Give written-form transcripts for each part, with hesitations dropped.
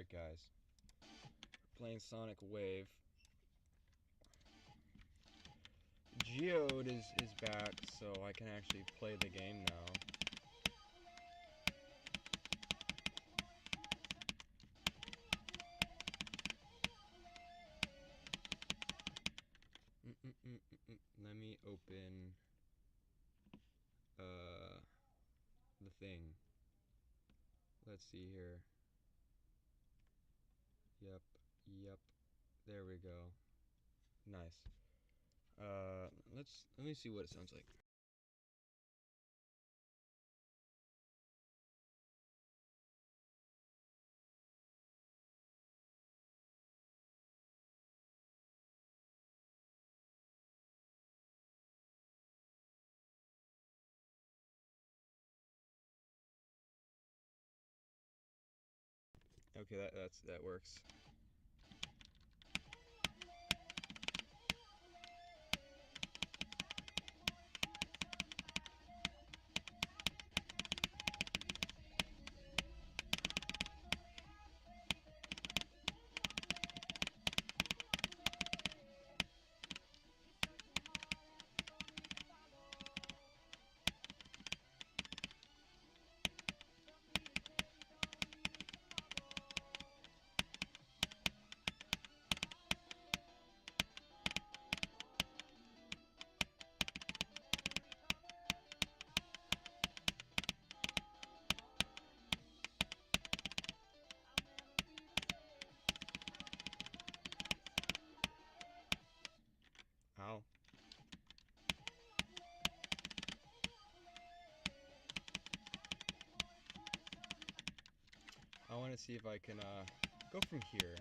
Alright guys, playing Sonic Wave. Geode is back, so I can actually play the game now. Let me open the thing. Let's see here. Yep. There we go. Nice. Let me see what it sounds like. Okay, that works. Ow. I want to see if I can go from here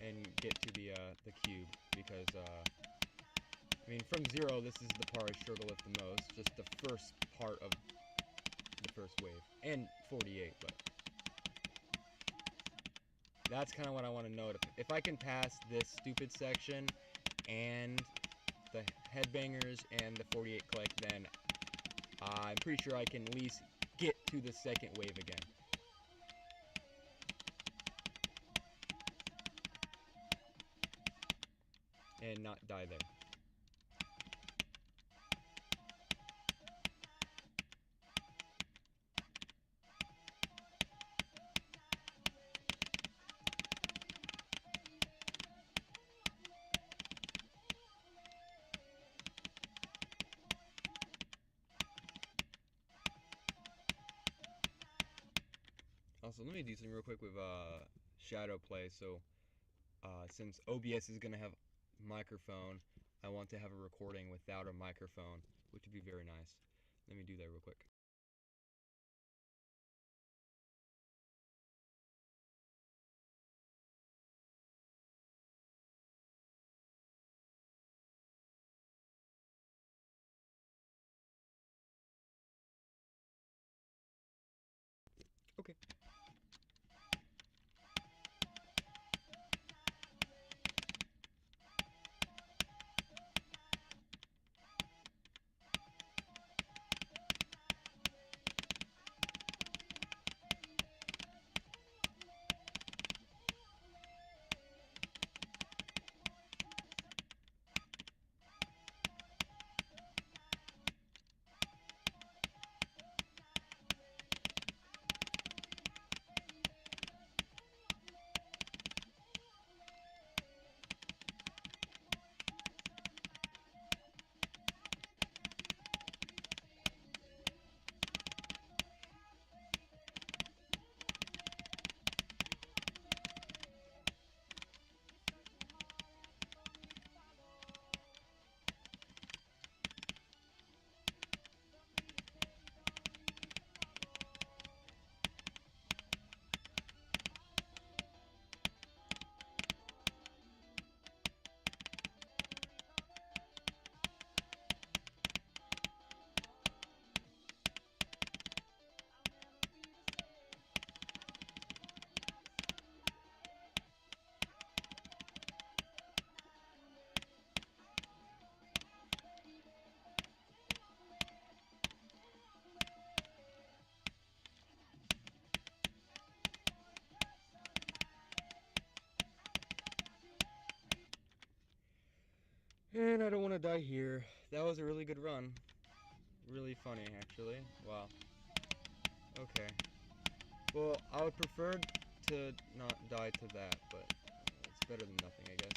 and get to the cube, because I mean, from 0, this is the part I struggle with the most, just the first part of the first wave, and 48, but that's kind of what I want to know. If I can pass this stupid section and the headbangers and the 48 click, then I'm pretty sure I can at least get to the second wave again. And not die there. Also, let me do something real quick with shadow play. So since OBS is gonna have microphone, I want to have a recording without a microphone, which would be very nice. Let me do that real quick. Okay. And I don't want to die here. That was a really good run. Really funny, actually. Wow. Okay. Well, I would prefer to not die to that, but it's better than nothing, I guess.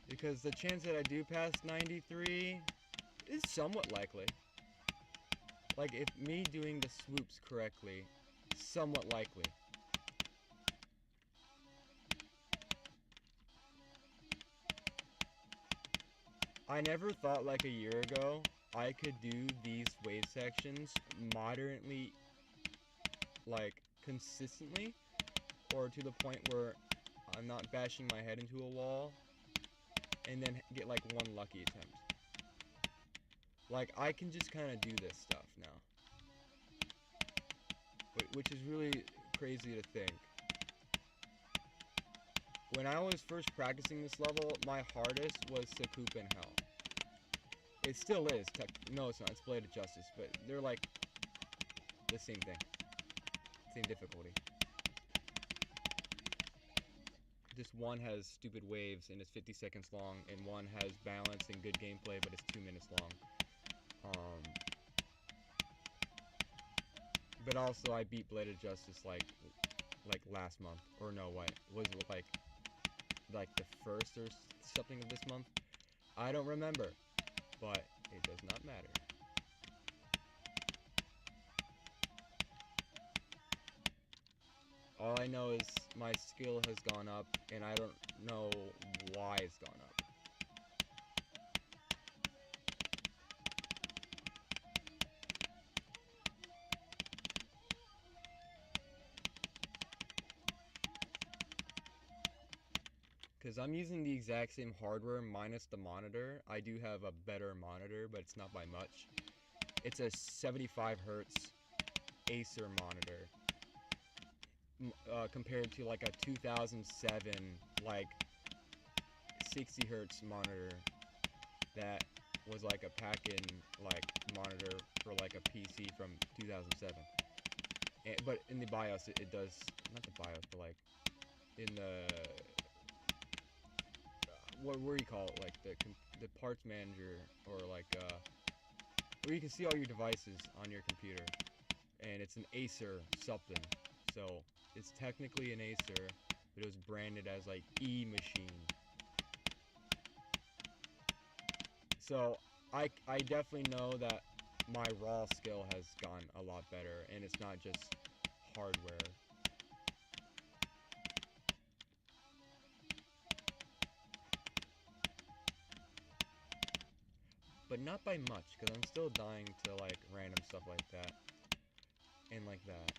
Because the chance that I do pass 93 is somewhat likely. Like, if me doing the swoops correctly, somewhat likely. I never thought, like, a year ago, I could do these wave sections moderately, like, consistently, or to the point where I'm not bashing my head into a wall, and then get, like, one lucky attempt. Like, I can just kind of do this stuff now. Which is really crazy to think. When I was first practicing this level, my hardest was Sakup in Hell. It still is. No, it's not. It's Blade of Justice, but they're like the same thing. Same difficulty. Just one has stupid waves and it's 50 seconds long, and one has balance and good gameplay, but it's 2 minutes long. But also, I beat Blade of Justice like last month, or no, what was it like the first or something of this month? I don't remember, but it does not matter. All I know is my skill has gone up, and I don't know why it's gone up. Because I'm using the exact same hardware minus the monitor. I do have a better monitor, but it's not by much. It's a 75 hertz Acer monitor. Compared to like a 2007 like 60 hertz monitor that was like a pack-in like monitor for like a PC from 2007. But in the BIOS it does, not the BIOS, but like in the what do you call it, like the parts manager, or like where you can see all your devices on your computer, and it's an Acer something. So it's technically an Acer, but it was branded as like E-Machine. So I definitely know that my raw skill has gone a lot better, and it's not just hardware. But not by much, because I'm still dying to like random stuff like that. And like that.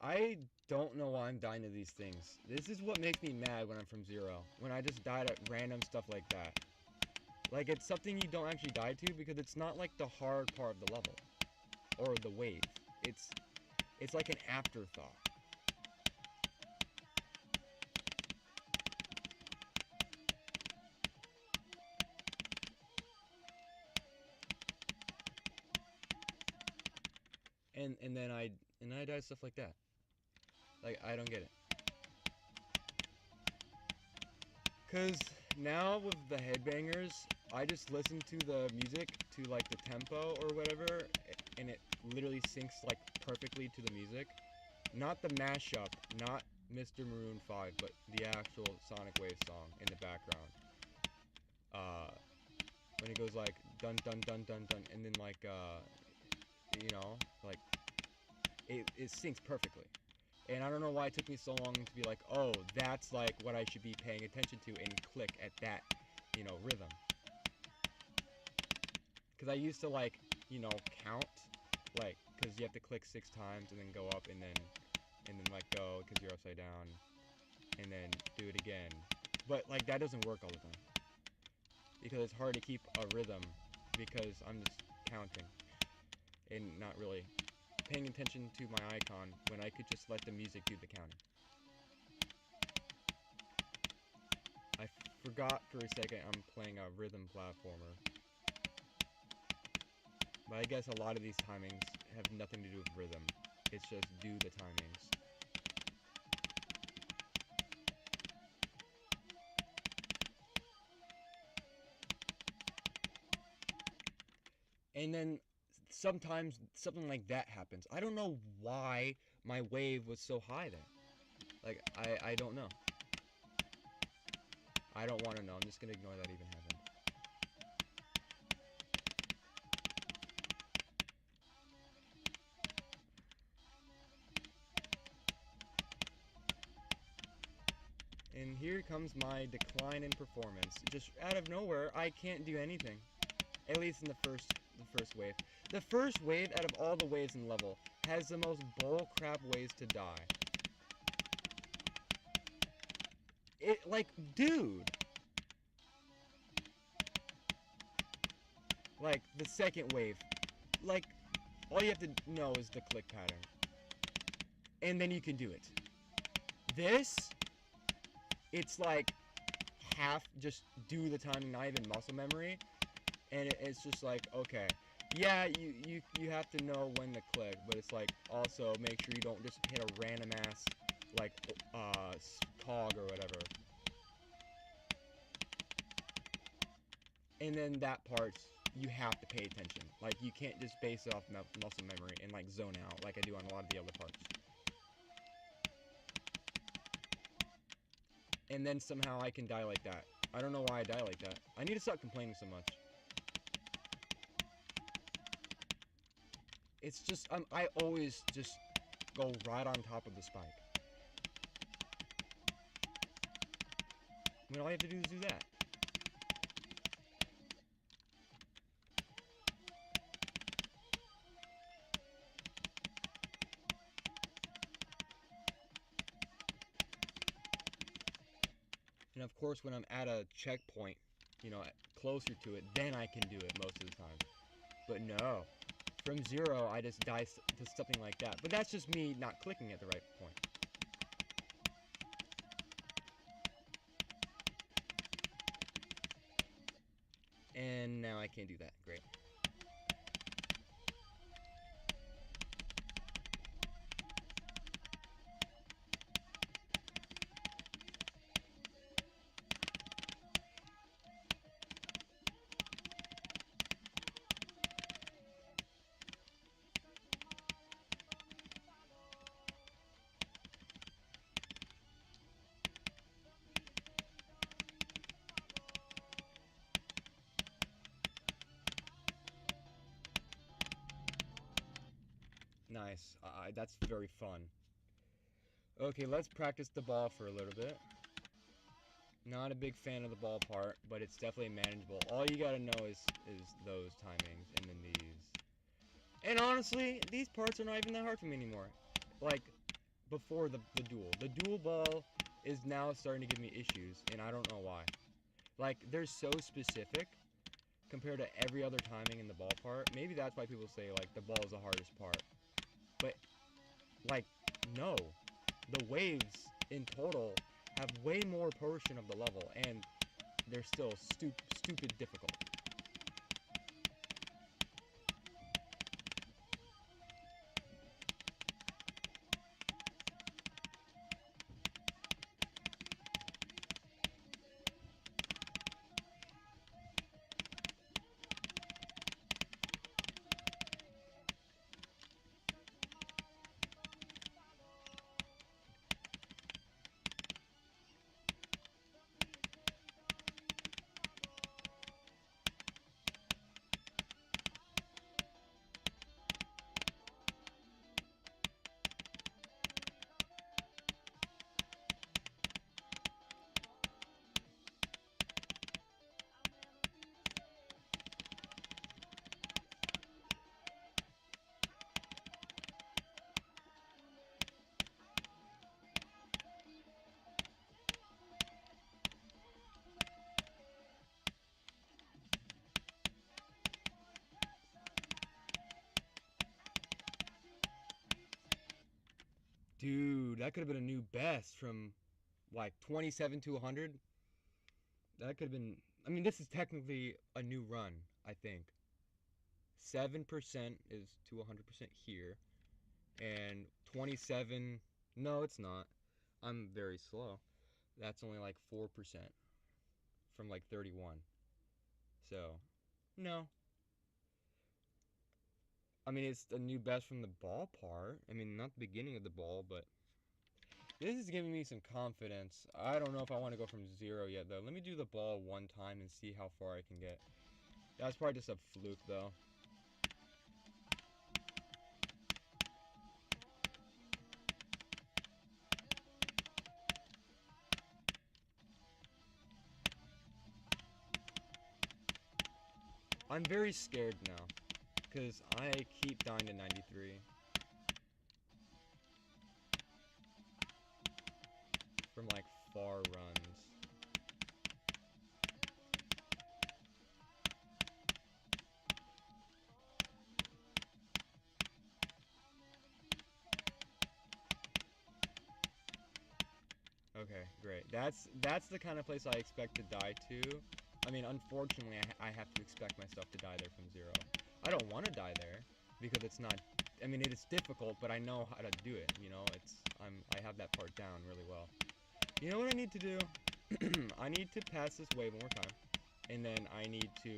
I don't know why I'm dying to these things. This is what makes me mad when I'm from zero. When I just die to random stuff like that. Like, it's something you don't actually die to, because it's not like the hard part of the level. Or the wave. It's like an afterthought. And then I die to stuff like that. Like, I don't get it. Cause now with the headbangers, I just listen to the music to like the tempo or whatever, and it literally syncs like perfectly to the music. Not the mashup, not Mr. Maroon 5, but the actual Sonic Wave song in the background. When it goes like dun dun dun dun dun, and then like you know, like it syncs perfectly. And I don't know why it took me so long to be like, oh, that's like what I should be paying attention to, and click at that, you know, rhythm. Because I used to like, you know, count, like, because you have to click 6 times and then go up and then let go because you're upside down, and then do it again. But like that doesn't work all the time, because it's hard to keep a rhythm because I'm just counting and not really paying attention to my icon when I could just let the music do the counting. I forgot for a second I'm playing a rhythm platformer. But I guess a lot of these timings have nothing to do with rhythm. It's just do the timings. And then sometimes something like that happens. I don't know why my wave was so high there. Like, I don't know. I don't want to know. I'm just going to ignore that even happened. And here comes my decline in performance. Just out of nowhere, I can't do anything. At least in the first wave. The first wave out of all the waves in level has the most bullcrap ways to die. It, like, dude. Like, the second wave. Like, all you have to know is the click pattern. And then you can do it. This, it's like half just do the timing, not even muscle memory. And it's just like, okay, yeah, you have to know when to click, but it's like, also make sure you don't just hit a random ass, like, cog or whatever. And then that part, you have to pay attention. Like, you can't just base it off muscle memory and, like, zone out like I do on a lot of the other parts. And then somehow I can die like that. I don't know why I die like that. I need to stop complaining so much. It's just, I always just go right on top of the spike. I mean, all you have to do is do that. And of course, when I'm at a checkpoint, you know, closer to it, then I can do it most of the time. But no. From 0, I just die to something like that. But that's just me not clicking at the right point. And now I can't do that. Great. Nice. That's very fun. Okay, let's practice the ball for a little bit. Not a big fan of the ball part, but it's definitely manageable. All you gotta know is those timings and then these. And honestly, these parts are not even that hard for me anymore. Like, before the duel. The duel ball is now starting to give me issues, and I don't know why. Like, they're so specific compared to every other timing in the ball part. Maybe that's why people say, like, the ball is the hardest part. But, like, no. The waves, in total, have way more portion of the level, and they're still stupid difficult. Dude, that could have been a new best from, like, 27 to 100. That could have been... I mean, this is technically a new run, I think. 7% is to 100% here, and 27, no, it's not. I'm very slow. That's only like 4% from like 31. So, no. I mean, it's a new best from the ball part. I mean, not the beginning of the ball, but this is giving me some confidence. I don't know if I want to go from 0 yet, though. Let me do the ball one time and see how far I can get. That's probably just a fluke, though. I'm very scared now, because I keep dying to 93. From, like, far runs. Okay, great. That's the kind of place I expect to die to. I mean, unfortunately, I have to expect myself to die there from 0. I don't want to die there because it's not. I mean, it is difficult, but I know how to do it. You know, I have that part down really well. You know what I need to do? I need to pass this wave one more time, and then I need to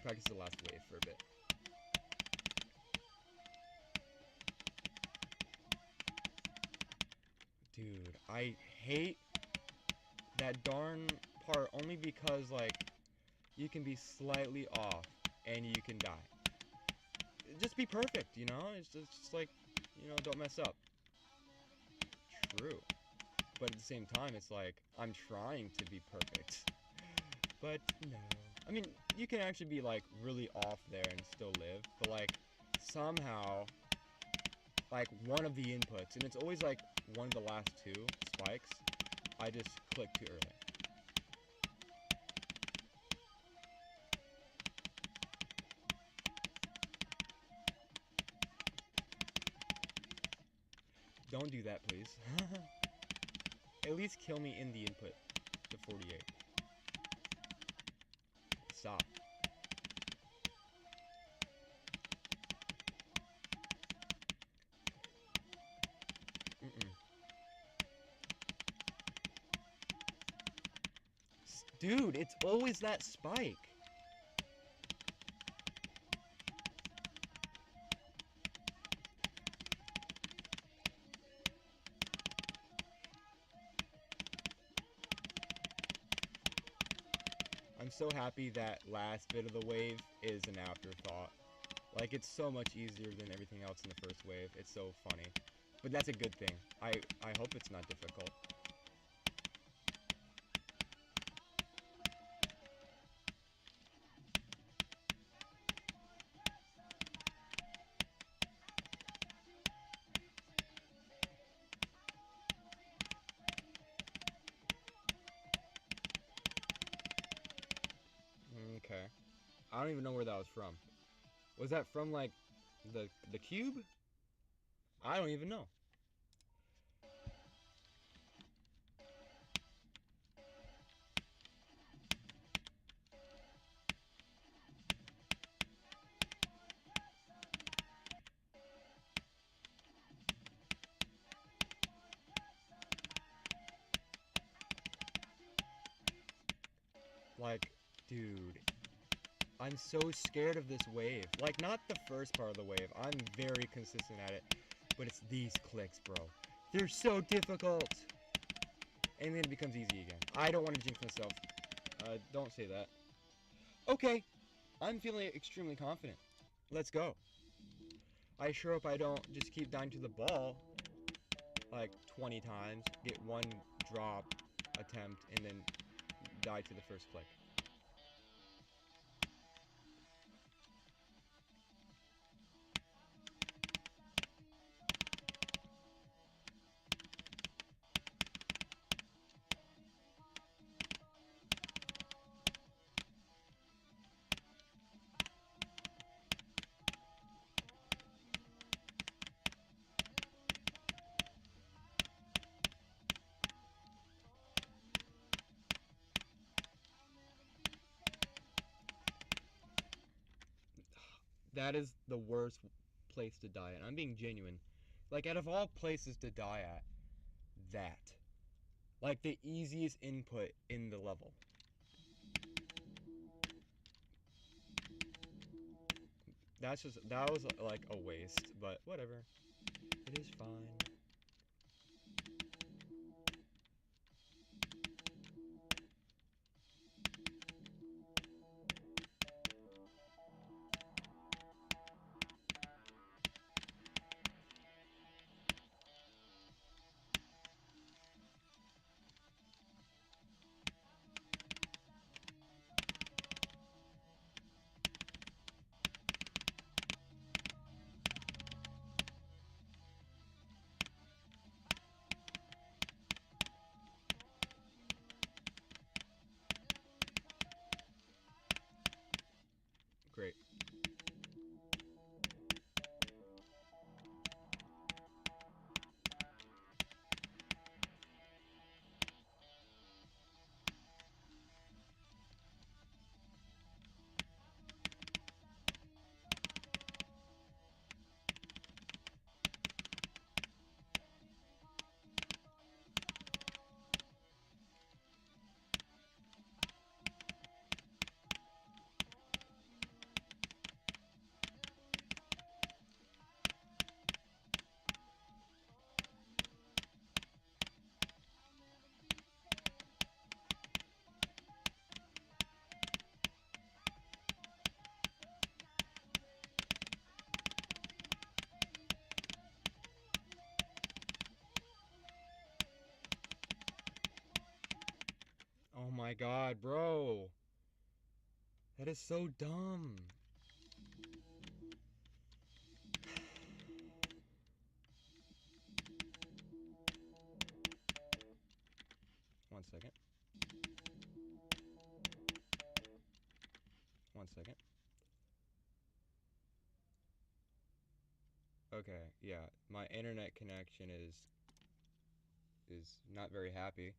practice the last wave for a bit. Dude, I hate that darn part only because, like, you can be slightly off and you can die. Just be perfect, you know? It's just like, you know, don't mess up. True. But at the same time, it's like, I'm trying to be perfect. But no. I mean, you can actually be, like, really off there and still live. But, like, somehow, like, one of the inputs, and it's always, like, one of the last two spikes, I just click too early. Don't do that, please. At least kill me in the input to 48. Stop. Dude, it's always that spike. I'm so happy that last bit of the wave is an afterthought. Like, it's so much easier than everything else in the first wave. It's so funny. But that's a good thing. I hope it's not difficult. Okay. I don't even know where that was from. Was that from, like, the cube? I don't even know. Like, dude, I'm so scared of this wave. Like, not the first part of the wave. I'm very consistent at it. But it's these clicks, bro. They're so difficult. And then it becomes easy again. I don't want to jinx myself. Don't say that. Okay. I'm feeling extremely confident. Let's go. I sure hope I don't just keep dying to the ball like 20 times, get one drop attempt, and then die to the first click. that is the worst place to die at. I'm being genuine. Like, out of all places to die at, that. Like, the easiest input in the level. That was like a waste, but whatever. It is fine. Great. Oh my god, bro. That is so dumb. One second. One second. Okay, yeah. My internet connection is not very happy.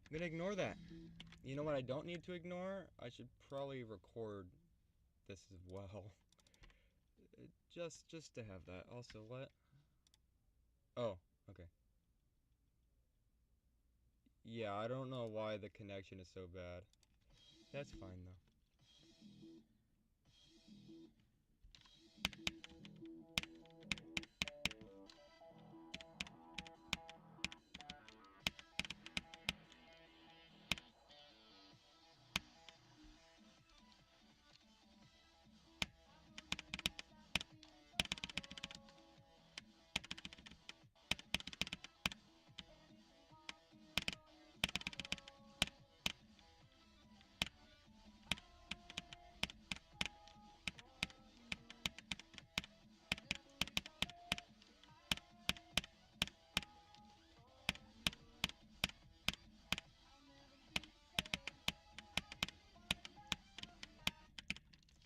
I'm gonna ignore that. You know what I don't need to ignore? I should probably record this as well. Just to have that. Also, what? Oh, okay. Yeah, I don't know why the connection is so bad. That's fine though.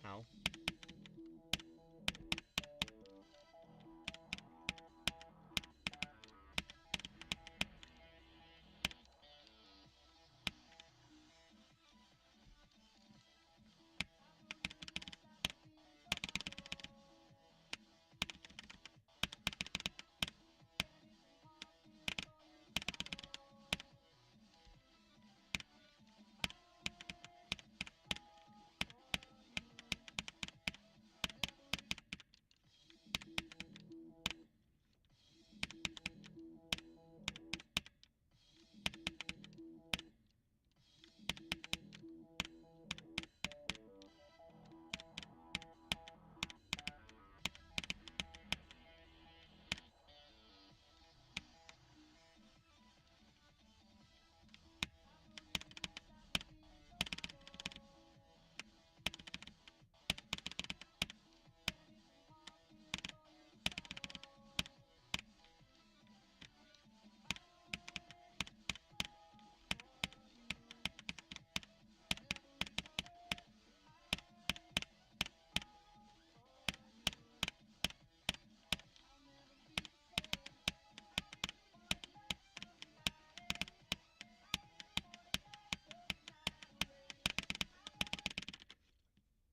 Ow.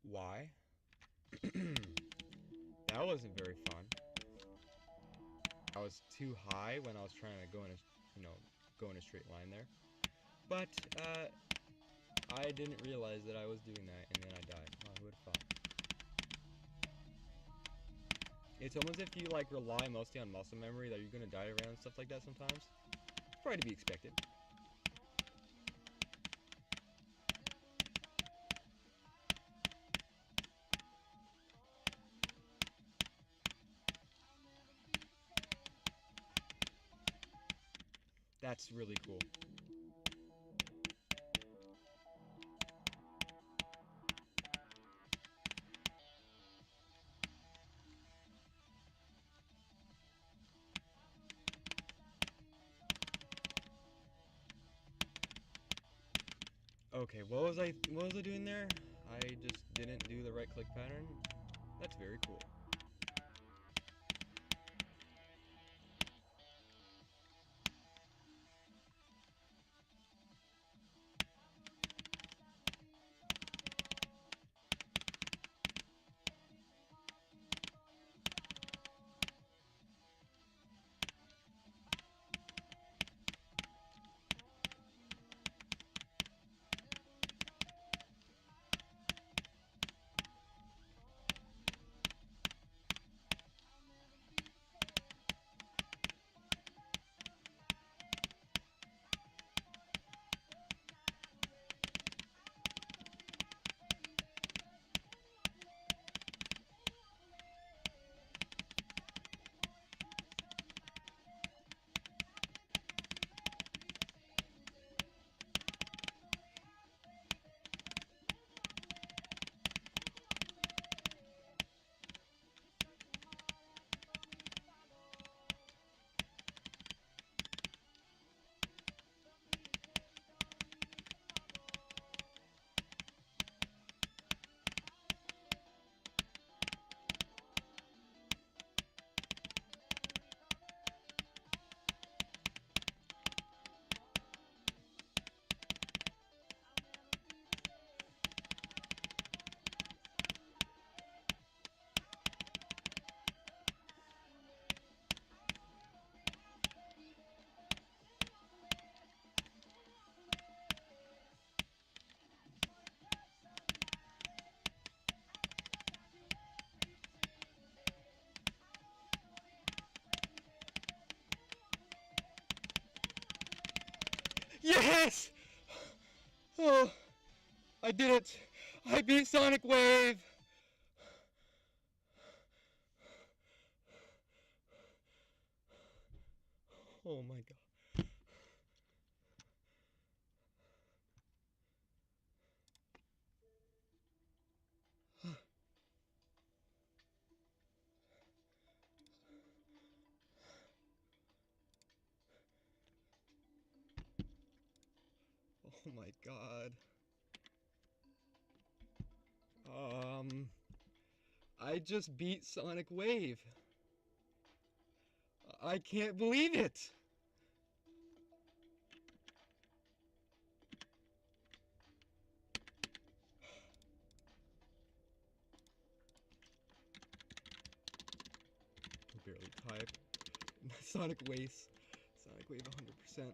Why? wasn't very fun. I was too high when I was trying to go in a, go in a straight line there. But, I didn't realize that I was doing that, and then I died. Oh, who would have thought? It's almost if you, like, rely mostly on muscle memory that you're gonna die around and stuff like that sometimes. It's probably to be expected. That's really cool. Okay, what was I doing there? I just didn't do the right click pattern. That's very cool. Yes! Oh, I did it! I beat Sonic Wave! Oh my god. Oh my god. I just beat Sonic Wave. I can't believe it! I barely type. Sonic Wave 100%.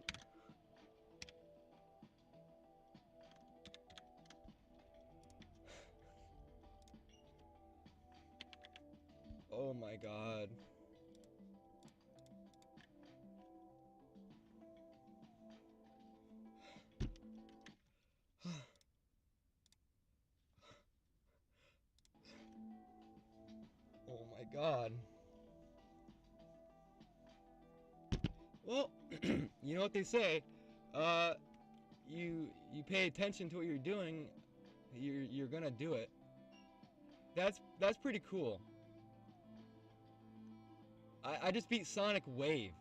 Oh my god. Oh my god. Well, you know what they say. You pay attention to what you're doing, you're gonna do it. That's pretty cool. I just beat Sonic Wave.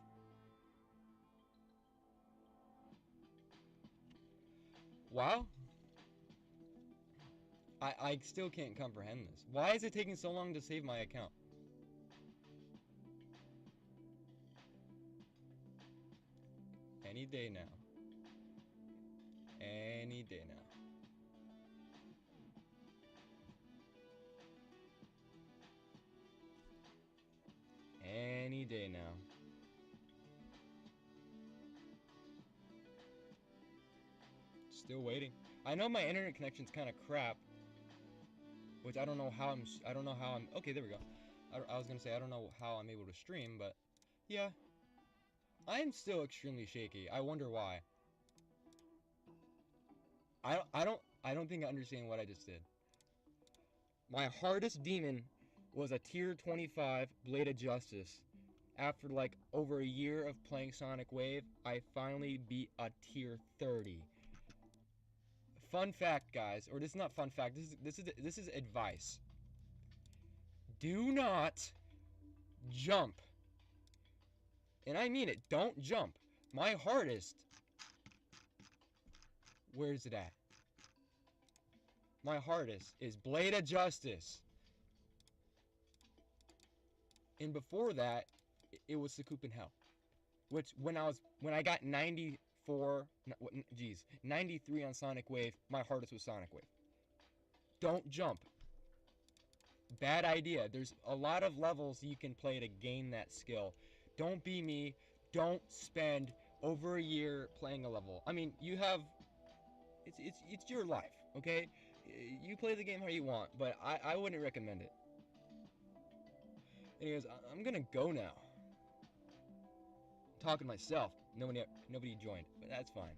Wow. I still can't comprehend this. Why is it taking so long to save my account? Any day now. Any day now. any day now. Still waiting. I know my internet connection's kind of crap, which I don't know how I'm. Okay, there we go. I was gonna say I don't know how I'm able to stream, but yeah, I'm still extremely shaky. I wonder why. I don't think I understand what I just did. My hardest demon was a tier 25 Blade of Justice. After like over a year of playing Sonic Wave, I finally beat a tier 30. Fun fact, guys, or this is not fun fact. This is advice. Do not jump. And I mean it. Don't jump. My hardest. Where's it at? My hardest is Blade of Justice. And before that, it was Sakup in Hell. Which when I got 94, geez, 93 on Sonic Wave, my hardest was Sonic Wave. Don't jump. Bad idea. There's a lot of levels you can play to gain that skill. Don't be me. Don't spend over a year playing a level. I mean, you have it's your life, okay? You play the game how you want, but I wouldn't recommend it. Anyways, I'm gonna go now. I'm talking to myself. Nobody joined, but that's fine.